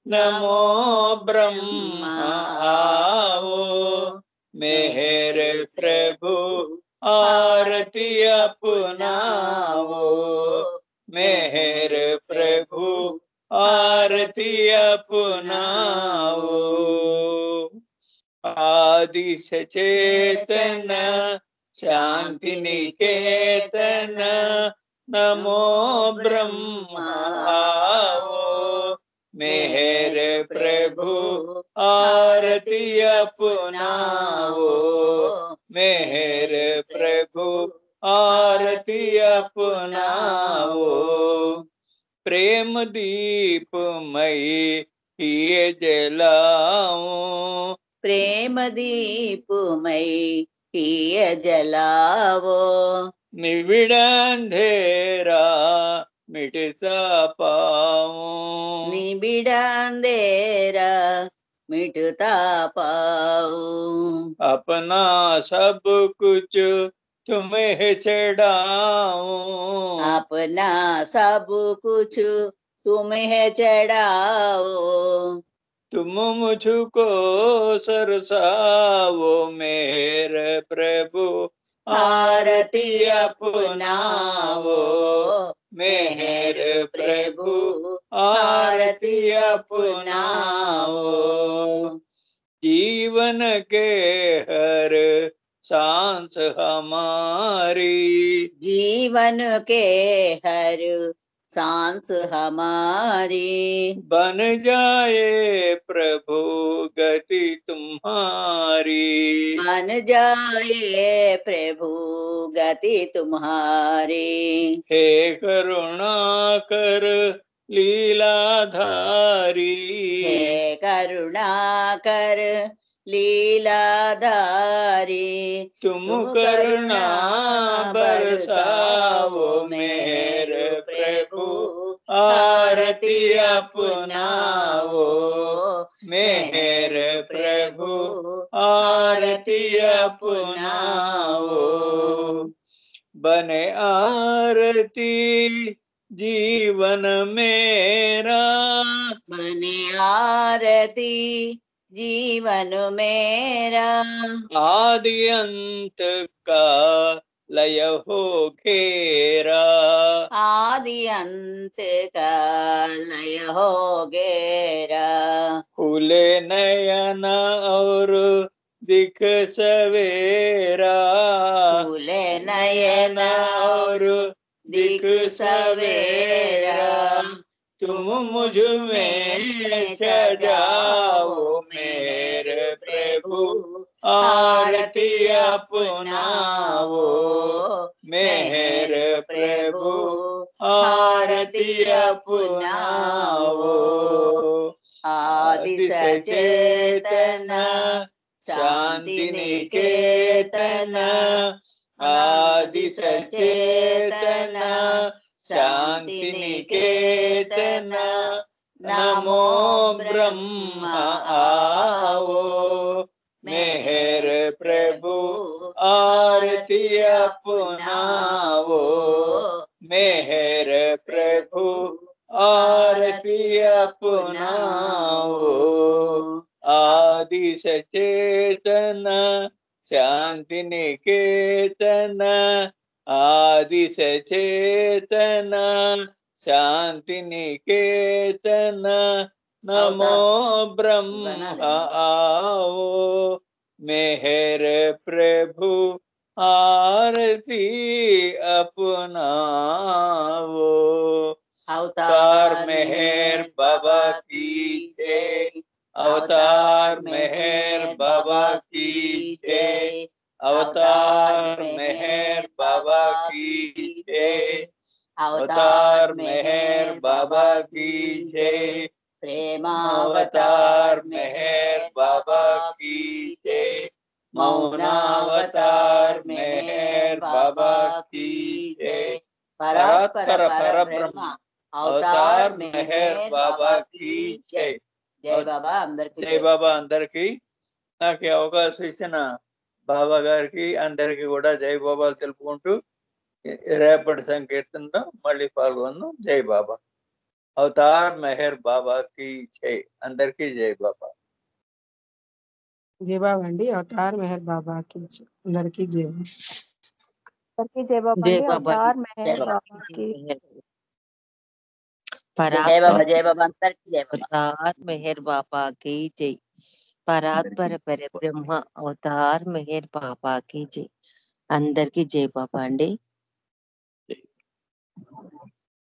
नमो ब्रह्मा आओ मेहर प्रभु आरती अपनाओ, मेहर प्रभु आरती अपनाओ। आदि सचेतन शांति निकेतन, नमो ब्रह्मा आओ मेहर प्रभु आरती अपनाओ, मेहर प्रभु आरती अपनाओ। प्रेम दीपमयी ये जलाओ, प्रेम दीपमयी ये जलाओ, निविड़ अंधेरा मिटता पाओ, निबिड़ अंधेरा मिटता पाओ। अपना सब कुछ तुम्हें चढ़ाओ, अपना सब कुछ तुम्हें चढ़ाओ, तुम मुझको सरसाओ मेहर प्रभु आरती अपनाओ, मेहर प्रभु आरती अपनाओ। जीवन के हर सांस हमारी, जीवन के हर सांस हमारी बन जाए प्रभु गति तुम्हारी, बन जाए प्रभु गति तुम्हारी। हे करुणा कर लीलाधारी, हे करुणा कर लीलाधारी, तुम करुणा बरसाओ मेहर प्रभु आरती अपनाओ, मेहर प्रभु आरती अपनाओ। बने आरती जीवन मेरा, बने आरती जीवन मेरा, आदि अंत का लय हो घेरा, आदि अंत का लय हो घेरा। खुले नयन और दिख सवेरा, खुले एक सवेरा तुम मुझ में सजाओ मेरे प्रभु आरती अपनाओ मेरे प्रभु आरती अपनाओ आदि सचेतन शांति निकेतन आदि सचेतन शांति निकेतन नमो ब्रह्म आओ मेहर प्रभु आरती अपनाओ मेहर प्रभु आरती अपनाओ आदि सचेतन शांति निकेतन आदि सचेतन शांति निकेतन नमो ब्रह्म आओ मेहर प्रभु आरती अपनाओ अवतार मेहर बाबा की जय अवतार मेहर बाबा की जय अवतार मेहर बाबा की जय अवतार मेहर बाबा की जय प्रेमावतार मेहर बाबा की जय मौनावतार मेहर बाबा की जय परात्पर परब्रह्म अवतार मेहर बाबा की जय జై బాబా అందరికి జై బాబా అందరికి నాకు ఈ అవకాశం ఇచ్చిన బాబా గారికి అందరికి కూడా జై బాబాలు తెలుపుకుంటూ రేపటి సంకీర్తనలో మళ్ళీ పాల్గొన్నాం జై బాబా అవతార్ మెహర్ బాబా కి జై అందరికి జై బాబా జై బాబా అండి అవతార్ మెహర్ బాబాకి జై. అందరికీ జై అందరికీ జై బాబా జై అండి బాబా అవతార్ జై మెహర్ బాబా బాబాకి జై పరాత్పర బాబా జై బాబా అందరికి జై బాబా अवतार मेहर बाबा की जय परात्पर पर ब्रह्म अवतार मेहर बाबा की जय అందరికి జై బాబా అండి